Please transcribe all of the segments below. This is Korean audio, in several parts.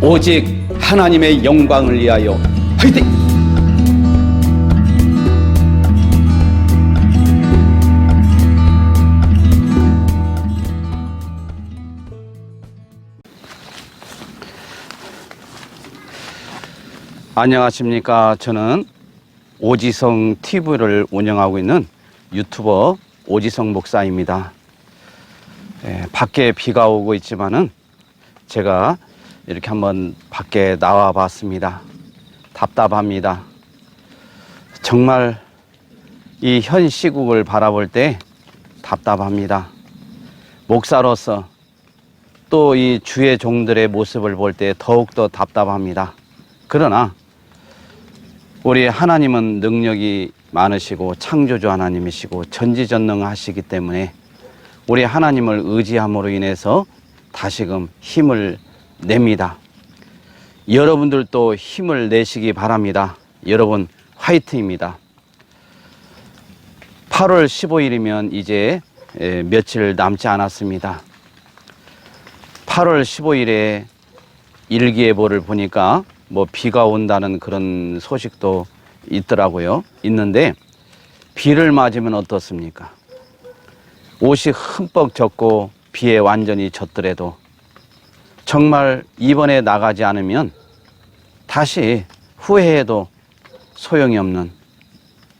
오직 하나님의 영광을 위하여 화이팅! 안녕하십니까. 저는 오지성 TV를 운영하고 있는 유튜버 오지성 목사입니다. 밖에 비가 오고 있지만은 제가 이렇게 한번 밖에 나와 봤습니다. 답답합니다. 정말 이 현 시국을 바라볼 때 답답합니다. 목사로서 또 이 주의 종들의 모습을 볼 때 더욱더 답답합니다. 그러나 우리 하나님은 능력이 많으시고 창조주 하나님이시고 전지전능하시기 때문에 우리 하나님을 의지함으로 인해서 다시금 힘을 냅니다. 여러분들도 힘을 내시기 바랍니다. 여러분 화이팅입니다. 8월 15일이면 이제 며칠 남지 않았습니다. 8월 15일에 일기예보를 보니까 뭐 비가 온다는 그런 소식도 있더라고요. 있는데 비를 맞으면 어떻습니까? 옷이 흠뻑 젖고 비에 완전히 젖더라도 정말 이번에 나가지 않으면 다시 후회해도 소용이 없는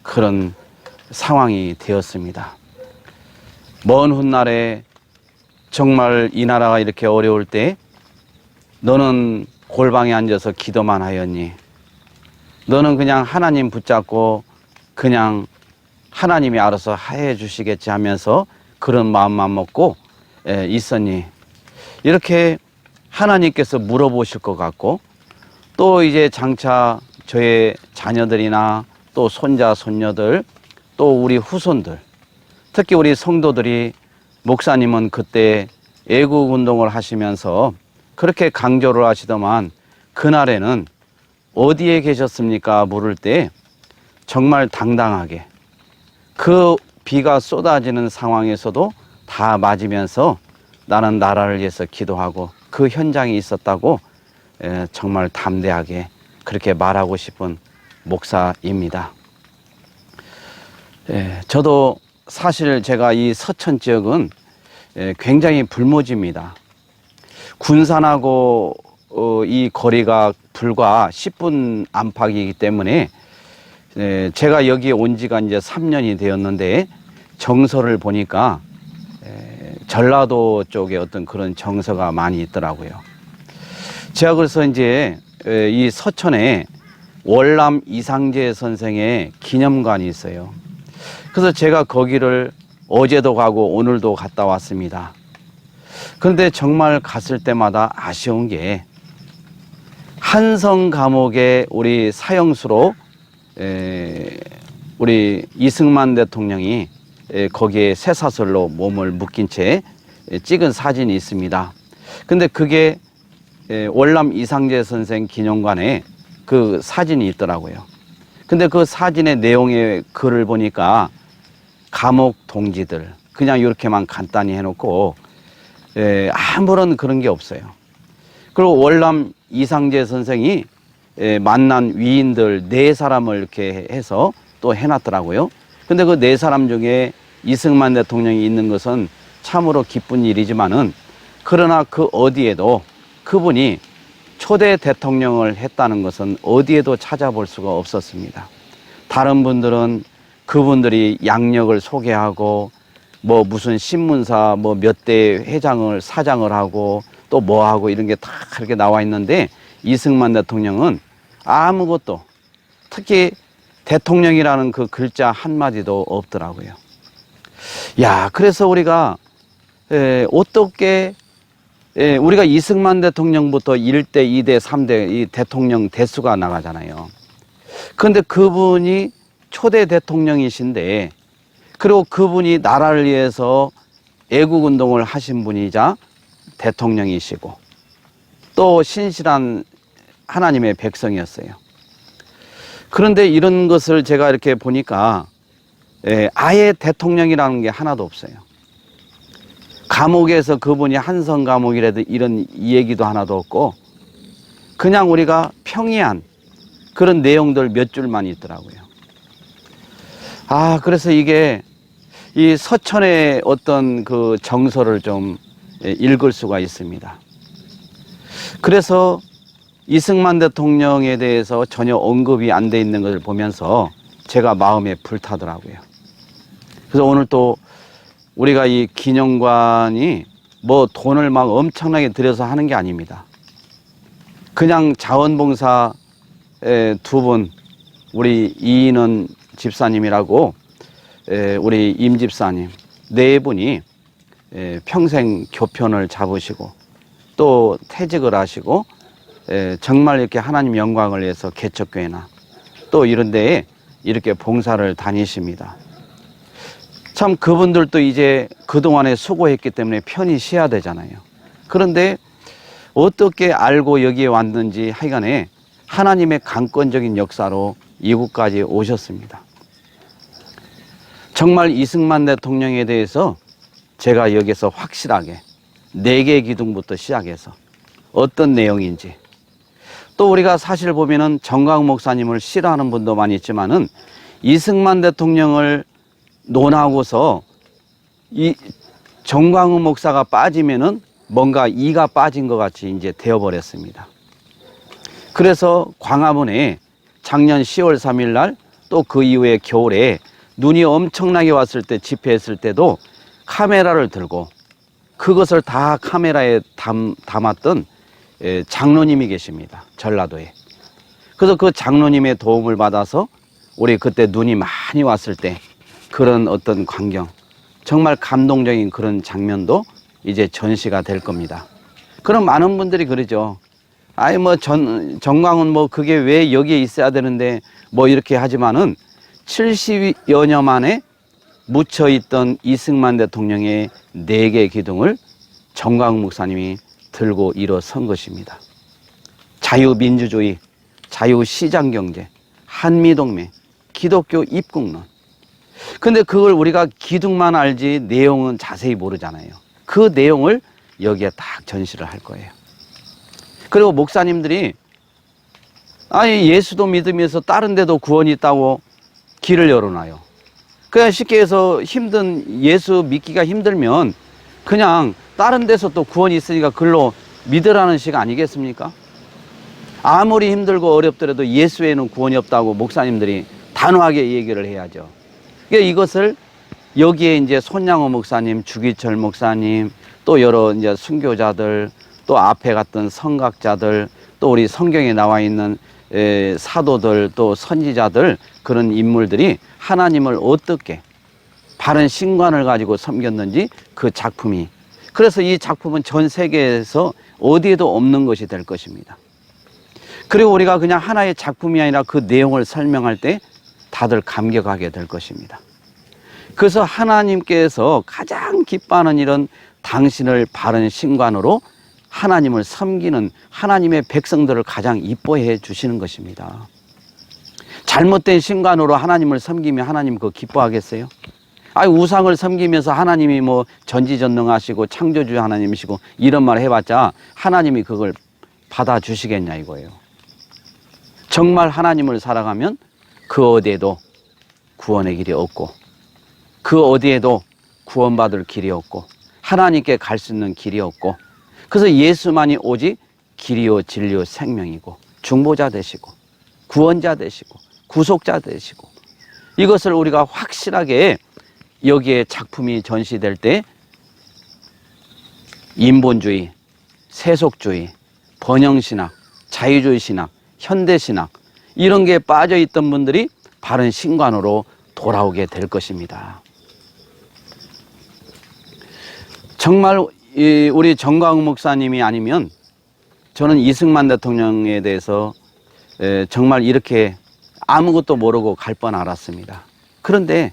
그런 상황이 되었습니다. 먼 훗날에 정말 이 나라가 이렇게 어려울 때 너는 골방에 앉아서 기도만 하였니? 너는 그냥 하나님 붙잡고 그냥 하나님이 알아서 해 주시겠지 하면서 그런 마음만 먹고 있었니? 이렇게 하나님께서 물어보실 것 같고, 또 이제 장차 저의 자녀들이나 또 손자, 손녀들, 또 우리 후손들, 특히 우리 성도들이 목사님은 그때 애국 운동을 하시면서 그렇게 강조를 하시더만 그날에는 어디에 계셨습니까? 물을 때 정말 당당하게 그 비가 쏟아지는 상황에서도 다 맞으면서 나는 나라를 위해서 기도하고 그 현장에 있었다고 정말 담대하게 그렇게 말하고 싶은 목사입니다. 저도 사실 제가 이 서천 지역은 굉장히 불모지입니다. 군산하고 이 거리가 불과 10분 안팎이기 때문에 제가 여기에 온 지가 이제 3년이 되었는데 정서를 보니까 전라도 쪽에 어떤 그런 정서가 많이 있더라고요. 제가 그래서 이제 이 서천에 월남 이상재 선생의 기념관이 있어요. 그래서 제가 거기를 어제도 가고 오늘도 갔다 왔습니다. 그런데 정말 갔을 때마다 아쉬운 게 한성 감옥에 우리 사형수로 우리 이승만 대통령이 거기에 쇠사슬로 몸을 묶인 채 찍은 사진이 있습니다. 근데 그게 월남 이상재 선생 기념관에 그 사진이 있더라고요. 근데 그 사진의 내용의 글을 보니까 감옥 동지들 그냥 이렇게만 간단히 해놓고 아무런 그런 게 없어요. 그리고 월남 이상재 선생이 만난 위인들 4사람을 이렇게 해서 또 해놨더라고요. 근데 그 4사람 중에 이승만 대통령이 있는 것은 참으로 기쁜 일이지만은 그러나 그 어디에도 그분이 초대 대통령을 했다는 것은 어디에도 찾아볼 수가 없었습니다. 다른 분들은 그분들이 양력을 소개하고 뭐 무슨 신문사 뭐 몇 대 회장을 사장을 하고 또 뭐 하고 이런 게 다 그렇게 나와 있는데 이승만 대통령은 아무것도 특히 대통령이라는 그 글자 한마디도 없더라고요. 야, 그래서 우리가 어떻게 우리가 이승만 대통령부터 1대, 2대, 3대 이 대통령 대수가 나가잖아요. 그런데 그분이 초대 대통령이신데 그리고 그분이 나라를 위해서 애국운동을 하신 분이자 대통령이시고 또 신실한 하나님의 백성이었어요. 그런데 이런 것을 제가 이렇게 보니까 아예 대통령이라는 게 하나도 없어요. 감옥에서 그분이 한성 감옥이라도 이런 얘기도 하나도 없고 그냥 우리가 평이한 그런 내용들 몇 줄만 있더라고요. 그래서 이게 이 서천의 어떤 그 정서를 좀 읽을 수가 있습니다. 그래서 이승만 대통령에 대해서 전혀 언급이 안 돼 있는 것을 보면서 제가 마음에 불타더라고요. 그래서 오늘 또 우리가 이 기념관이 뭐 돈을 막 엄청나게 들여서 하는 게 아닙니다. 그냥 자원봉사 두 분, 우리 이인원 집사님이라고 우리 임 집사님 네 분이 평생 교편을 잡으시고 또 퇴직을 하시고 정말 이렇게 하나님 영광을 위해서 개척교회나 또 이런 데에 이렇게 봉사를 다니십니다. 참 그분들도 이제 그동안에 수고했기 때문에 편히 쉬어야 되잖아요. 그런데 어떻게 알고 여기에 왔는지 하여간에 하나님의 강권적인 역사로 이곳까지 오셨습니다. 정말 이승만 대통령에 대해서 제가 여기서 확실하게 4개의 기둥부터 시작해서 어떤 내용인지, 또 우리가 사실 보면은 정광훈 목사님을 싫어하는 분도 많이 있지만은 이승만 대통령을 논하고서 이 정광훈 목사가 빠지면은 뭔가 이가 빠진 것 같이 이제 되어버렸습니다. 그래서 광화문에 작년 10월 3일 날 또 그 이후에 겨울에 눈이 엄청나게 왔을 때 집회했을 때도 카메라를 들고 그것을 다 카메라에 담았던 장로님이 계십니다. 전라도에. 그래서 그 장로님의 도움을 받아서 우리 그때 눈이 많이 왔을 때 그런 어떤 광경, 정말 감동적인 그런 장면도 이제 전시가 될 겁니다. 그럼 많은 분들이 그러죠. 정광훈 그게 왜 여기에 있어야 되는데 이렇게 하지만은 70여 년 만에 묻혀있던 이승만 대통령의 4개의 기둥을 정광훈 목사님이 들고 일어선 것입니다. 자유민주주의, 자유시장경제, 한미동맹, 기독교 입국론. 근데 그걸 우리가 기둥만 알지 내용은 자세히 모르잖아요. 그 내용을 여기에 딱 전시를 할 거예요. 그리고 목사님들이 예수도 믿으면서 다른 데도 구원이 있다고 길을 열어놔요. 그냥 쉽게 해서 예수 믿기가 힘들면 그냥 다른 데서 또 구원이 있으니까 그걸로 믿으라는 식 아니겠습니까? 아무리 힘들고 어렵더라도 예수 외에는 구원이 없다고 목사님들이 단호하게 얘기를 해야죠. 그러니까 이것을 여기에 이제 손양호 목사님, 주기철 목사님, 또 여러 이제 순교자들, 또 앞에 갔던 성각자들, 또 우리 성경에 나와 있는 사도들, 또 선지자들, 그런 인물들이 하나님을 어떻게 바른 신관을 가지고 섬겼는지 그 작품이, 그래서 이 작품은 전 세계에서 어디에도 없는 것이 될 것입니다. 그리고 우리가 그냥 하나의 작품이 아니라 그 내용을 설명할 때 다들 감격하게 될 것입니다. 그래서 하나님께서 가장 기뻐하는 일은 당신을 바른 신관으로 하나님을 섬기는 하나님의 백성들을 가장 이뻐해 주시는 것입니다. 잘못된 신관으로 하나님을 섬기면 하나님 그거 기뻐하겠어요? 우상을 섬기면서 하나님이 전지전능하시고 창조주 하나님이시고 이런 말 해봤자 하나님이 그걸 받아주시겠냐 이거예요. 정말 하나님을 살아가면 그 어디에도 구원의 길이 없고 그 어디에도 구원받을 길이 없고 하나님께 갈 수 있는 길이 없고, 그래서 예수만이 오직 길이요 진리요 생명이고 중보자 되시고 구원자 되시고 구속자 되시고, 이것을 우리가 확실하게 여기에 작품이 전시될 때 인본주의, 세속주의, 번영신학, 자유주의 신학, 현대신학 이런 게 빠져있던 분들이 바른 신관으로 돌아오게 될 것입니다. 정말 우리 정광훈 목사님이 아니면 저는 이승만 대통령에 대해서 정말 이렇게 아무것도 모르고 갈 뻔 알았습니다. 그런데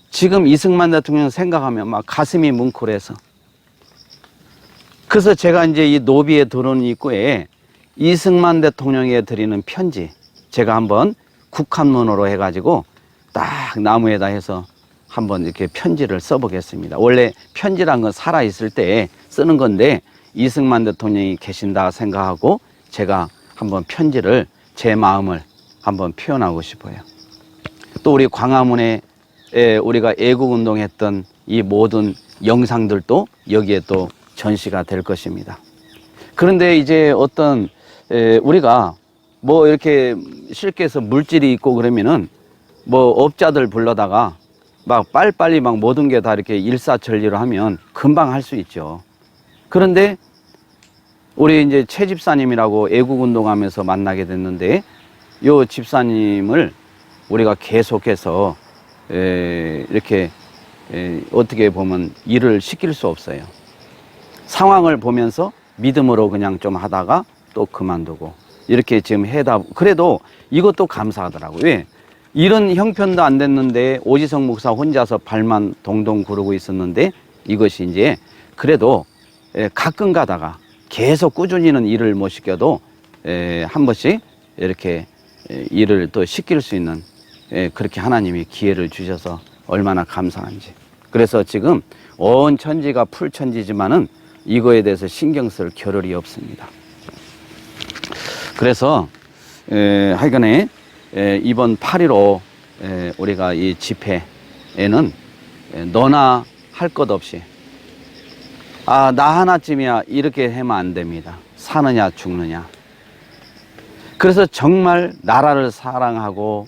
지금 이승만 대통령 생각하면 막 가슴이 뭉클해서, 그래서 제가 이제 이 노비에 들어오는 입구에 이승만 대통령에 드리는 편지, 제가 한번 국한문으로 해가지고 딱 나무에다 해서 한번 이렇게 편지를 써보겠습니다. 원래 편지란 건 살아있을 때 쓰는 건데 이승만 대통령이 계신다 생각하고 제가 한번 편지를, 제 마음을 한번 표현하고 싶어요. 또 우리 광화문에 우리가 애국운동했던 이 모든 영상들도 여기에 또 전시가 될 것입니다. 그런데 이제 어떤 우리가 뭐 이렇게 실내에서 물질이 있고 그러면은 뭐 업자들 불러다가 막 빨리빨리 막 모든 게 다 이렇게 일사천리로 하면 금방 할 수 있죠. 그런데 우리 이제 최 집사님이라고 애국운동하면서 만나게 됐는데, 요 집사님을 우리가 계속해서 이렇게 어떻게 보면 일을 시킬 수 없어요. 상황을 보면서 믿음으로 그냥 좀 하다가 또 그만두고 이렇게 지금 그래도 이것도 감사하더라고요. 왜? 이런 형편도 안 됐는데 오지성 목사 혼자서 발만 동동 구르고 있었는데, 이것이 이제 그래도 가끔 가다가 계속 꾸준히는 일을 못 시켜도 한 번씩 이렇게 일을 또 시킬 수 있는, 그렇게 하나님이 기회를 주셔서 얼마나 감사한지. 그래서 지금 온 천지가 풀천지지만은 이거에 대해서 신경 쓸 겨를이 없습니다. 그래서 하여간에 이번 8.15 우리가 이 집회에는 너나 할 것 없이, 아, 나 하나쯤이야, 이렇게 하면 안 됩니다. 사느냐 죽느냐. 그래서 정말 나라를 사랑하고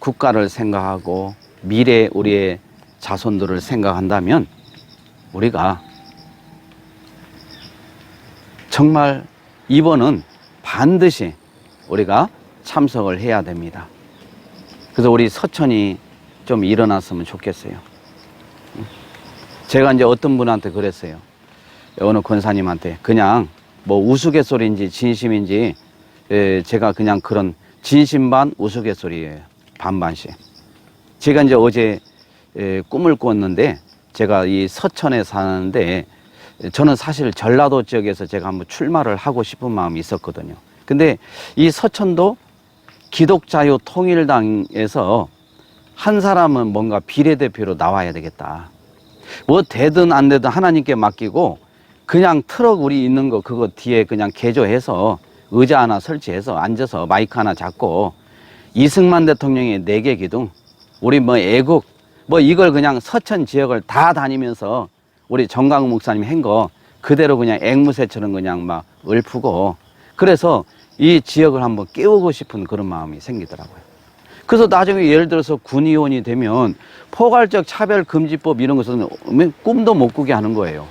국가를 생각하고 미래 우리의 자손들을 생각한다면 우리가 정말 이번은 반드시 우리가 참석을 해야 됩니다. 그래서 우리 서천이 좀 일어났으면 좋겠어요. 제가 이제 어떤 분한테 그랬어요. 어느 권사님한테 그냥 뭐 우스갯소리인지 진심인지 제가 그냥 그런 진심 반 우스갯소리예요. 반반씩. 제가 이제 어제 꿈을 꿨는데, 제가 이 서천에 사는데 저는 사실 전라도 지역에서 제가 한번 출마를 하고 싶은 마음이 있었거든요. 근데 이 서천도 기독자유통일당에서 한 사람은 뭔가 비례대표로 나와야 되겠다. 뭐 되든 안 되든 하나님께 맡기고 그냥 트럭 우리 있는 거 그거 뒤에 그냥 개조해서 의자 하나 설치해서 앉아서 마이크 하나 잡고 이승만 대통령의 4개 기둥, 우리 뭐 애국 뭐 이걸 그냥 서천 지역을 다 다니면서 우리 정강훈 목사님 한 거 그대로 그냥 앵무새처럼 그냥 막 읊고, 그래서 이 지역을 한번 깨우고 싶은 그런 마음이 생기더라고요. 그래서 나중에 예를 들어서 군의원이 되면 포괄적 차별금지법 이런 것은 꿈도 못 꾸게 하는 거예요.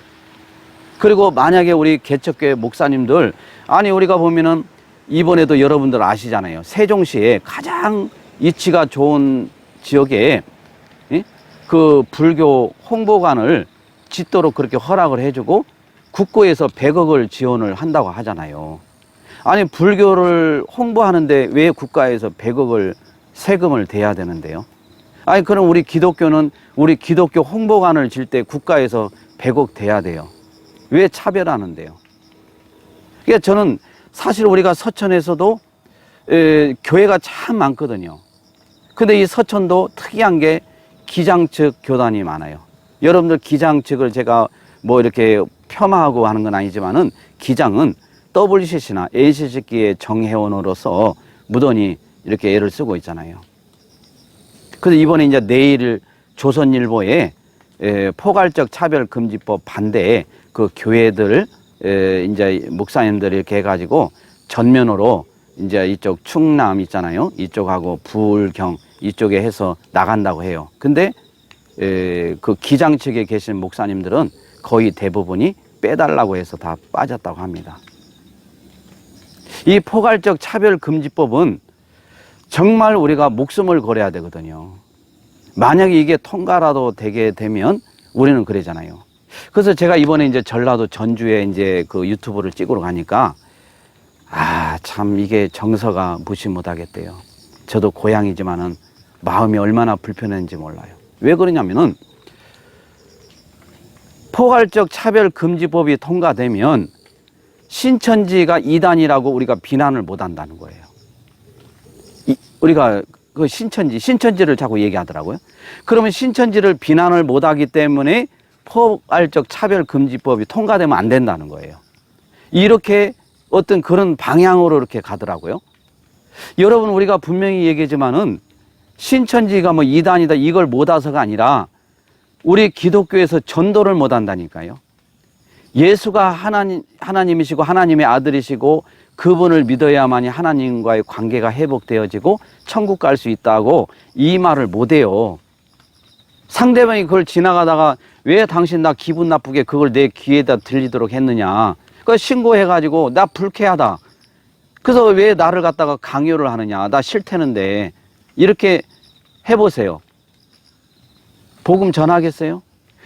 그리고 만약에 우리 개척교회 목사님들, 아니 우리가 보면은 이번에도 여러분들 아시잖아요. 세종시에 가장 위치가 좋은 지역에 그 불교 홍보관을 짓도록 그렇게 허락을 해주고 국고에서 100억을 지원을 한다고 하잖아요. 아니 불교를 홍보하는데 왜 국가에서 100억을 세금을 대야 되는데요? 아니 그럼 우리 기독교는 우리 기독교 홍보관을 질 때 국가에서 100억 대야 돼요. 왜 차별하는데요? 그러니까 저는 사실 우리가 서천에서도 교회가 참 많거든요. 근데 이 서천도 특이한 게 기장 측 교단이 많아요. 여러분들 기장 측을 제가 뭐 이렇게 폄하하고 하는 건 아니지만은 기장은 WCC나 ACC기의 정회원으로서 무던히 이렇게 애를 쓰고 있잖아요. 그래서 이번에 이제 내일 조선일보에 포괄적 차별금지법 반대에 그 교회들 이제 목사님들 이렇게 해가지고 전면으로 이제 이쪽 충남 있잖아요. 이쪽하고 부울경 이쪽에 해서 나간다고 해요. 근데 그 기장 측에 계신 목사님들은 거의 대부분이 빼달라고 해서 다 빠졌다고 합니다. 이 포괄적 차별금지법은 정말 우리가 목숨을 걸어야 되거든요. 만약에 이게 통과라도 되게 되면 우리는 그러잖아요. 그래서 제가 이번에 이제 전라도 전주에 이제 그 유튜브를 찍으러 가니까 참 이게 정서가 무시 못하겠대요. 저도 고향이지만은 마음이 얼마나 불편한지 몰라요. 왜 그러냐면은 포괄적 차별금지법이 통과되면 신천지가 이단이라고 우리가 비난을 못 한다는 거예요. 우리가 그 신천지를 자꾸 얘기하더라고요. 그러면 신천지를 비난을 못 하기 때문에 포괄적 차별금지법이 통과되면 안 된다는 거예요. 이렇게 어떤 그런 방향으로 이렇게 가더라고요. 여러분, 우리가 분명히 얘기하지만은 신천지가 뭐 이단이다 이걸 못해서가 아니라 우리 기독교에서 전도를 못한다니까요. 예수가 하나님이시고 하나님의 아들이시고 그분을 믿어야만이 하나님과의 관계가 회복되어지고 천국 갈 수 있다고 이 말을 못해요. 상대방이 그걸 지나가다가 왜 당신 나 기분 나쁘게 그걸 내 귀에다 들리도록 했느냐, 그걸 신고해가지고 나 불쾌하다, 그래서 왜 나를 갖다가 강요를 하느냐, 나 싫다는데, 이렇게 해보세요. 복음 전하겠어요?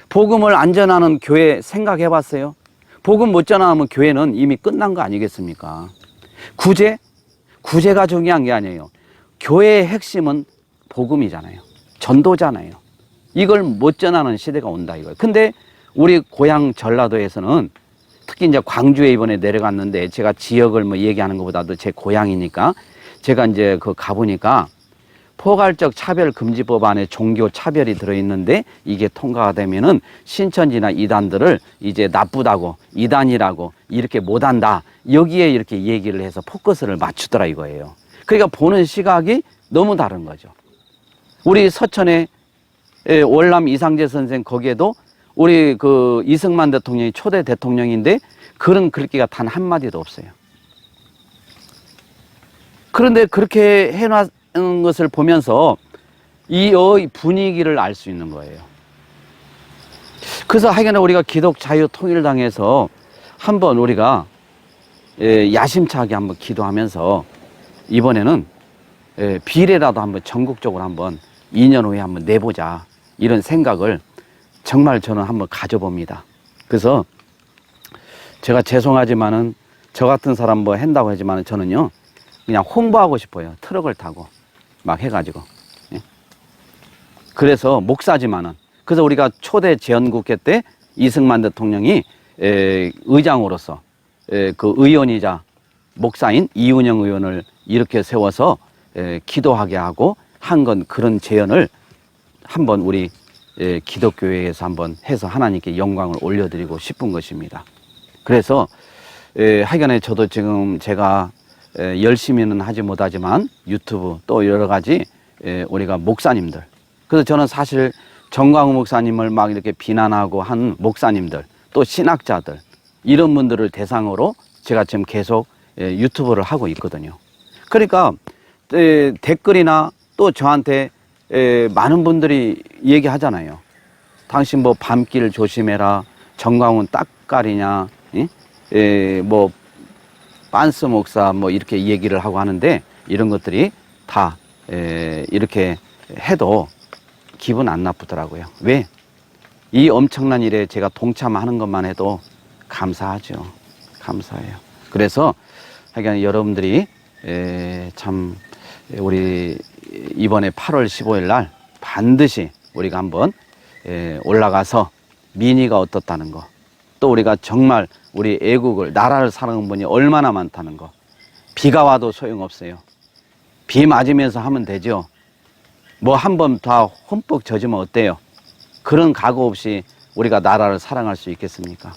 복음을 안 전하는 교회 생각해봤어요? 복음 못 전하면 교회는 이미 끝난 거 아니겠습니까? 구제가 중요한 게 아니에요. 교회의 핵심은 복음이잖아요. 전도잖아요. 이걸 못 전하는 시대가 온다 이거예요. 근데 우리 고향 전라도에서는 특히 이제 광주에 이번에 내려갔는데, 제가 지역을 뭐 얘기하는 것보다도 제 고향이니까 제가 이제 그 가보니까 포괄적 차별금지법 안에 종교 차별이 들어있는데, 이게 통과가 되면은 신천지나 이단들을 이제 나쁘다고, 이단이라고 이렇게 못한다, 여기에 이렇게 얘기를 해서 포커스를 맞추더라 이거예요. 그러니까 보는 시각이 너무 다른 거죠. 우리 서천에 월남 이상재 선생, 거기에도 우리 그 이승만 대통령이 초대 대통령인데 그런 글귀가 단 한마디도 없어요. 그런데 그렇게 해놓은 것을 보면서 이 분위기를 알 수 있는 거예요. 그래서 하여간 우리가 기독자유통일당에서 한번 우리가 야심차게 한번 기도하면서 이번에는 비례라도 한번 전국적으로 한번 2년 후에 한번 내보자, 이런 생각을 정말 저는 한번 가져봅니다. 그래서 제가 죄송하지만은 저 같은 사람 뭐 한다고 하지만은 저는요 그냥 홍보하고 싶어요. 트럭을 타고 막 해가지고. 예? 그래서 목사지만은, 그래서 우리가 초대 제헌국회 때 이승만 대통령이 의장으로서 그 의원이자 목사인 이운영 의원을 이렇게 세워서 기도하게 하고 한 건, 그런 제언을 한번 우리 기독교회에서 한번 해서 하나님께 영광을 올려드리고 싶은 것입니다. 그래서 하여간에 저도 지금 제가 열심히는 하지 못하지만 유튜브 또 여러 가지 우리가 목사님들, 그래서 저는 사실 정광훈 목사님을 막 이렇게 비난하고 한 목사님들, 또 신학자들, 이런 분들을 대상으로 제가 지금 계속 유튜브를 하고 있거든요. 그러니까 댓글이나 또 저한테 많은 분들이 얘기하잖아요. 당신 뭐 밤길 조심해라, 정광훈 딱가리냐, 뭐 빤스 목사 뭐 이렇게 얘기를 하고 하는데, 이런 것들이 다 이렇게 해도 기분 안 나쁘더라고요. 왜? 이 엄청난 일에 제가 동참하는 것만 해도 감사하죠. 감사해요. 그래서 하여간 여러분들이 참 우리 이번에 8월 15일 날 반드시 우리가 한번 올라가서 민의가 어떻다는 거, 또 우리가 정말 우리 애국을, 나라를 사랑하는 분이 얼마나 많다는 거, 비가 와도 소용없어요. 비 맞으면서 하면 되죠. 뭐 한 번 다 흠뻑 젖으면 어때요? 그런 각오 없이 우리가 나라를 사랑할 수 있겠습니까?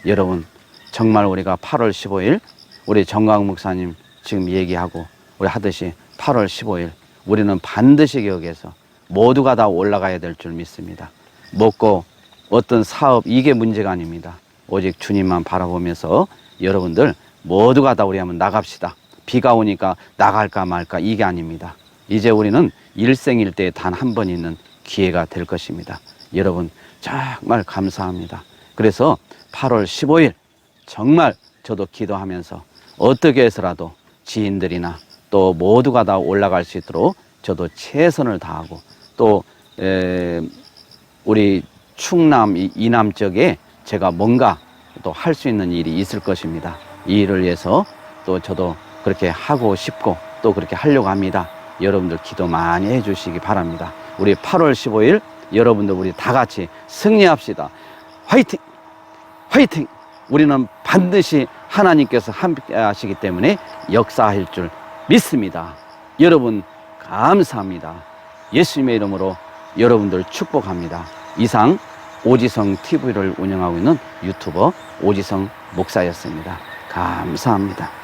여러분, 정말 우리가 8월 15일 우리 정광훈 목사님 지금 얘기하고 우리 하듯이 8월 15일 우리는 반드시 기억해서 모두가 다 올라가야 될 줄 믿습니다. 먹고 어떤 사업, 이게 문제가 아닙니다. 오직 주님만 바라보면서 여러분들 모두가 다 우리 한번 나갑시다. 비가 오니까 나갈까 말까 이게 아닙니다. 이제 우리는 일생일대에 단 한 번 있는 기회가 될 것입니다. 여러분 정말 감사합니다. 그래서 8월 15일 정말 저도 기도하면서 어떻게 해서라도 지인들이나 또 모두가 다 올라갈 수 있도록 저도 최선을 다하고, 또 우리 충남 이남 쪽에 제가 뭔가 또 할 수 있는 일이 있을 것입니다. 이 일을 위해서 또 저도 그렇게 하고 싶고 또 그렇게 하려고 합니다. 여러분들 기도 많이 해주시기 바랍니다. 우리 8월 15일 여러분들 우리 다 같이 승리합시다. 화이팅! 화이팅! 우리는 반드시 하나님께서 함께 하시기 때문에 역사할 줄 믿습니다. 여러분 감사합니다. 예수님의 이름으로 여러분들 축복합니다. 이상 오지성 TV를 운영하고 있는 유튜버 오지성 목사였습니다. 감사합니다. 감사합니다.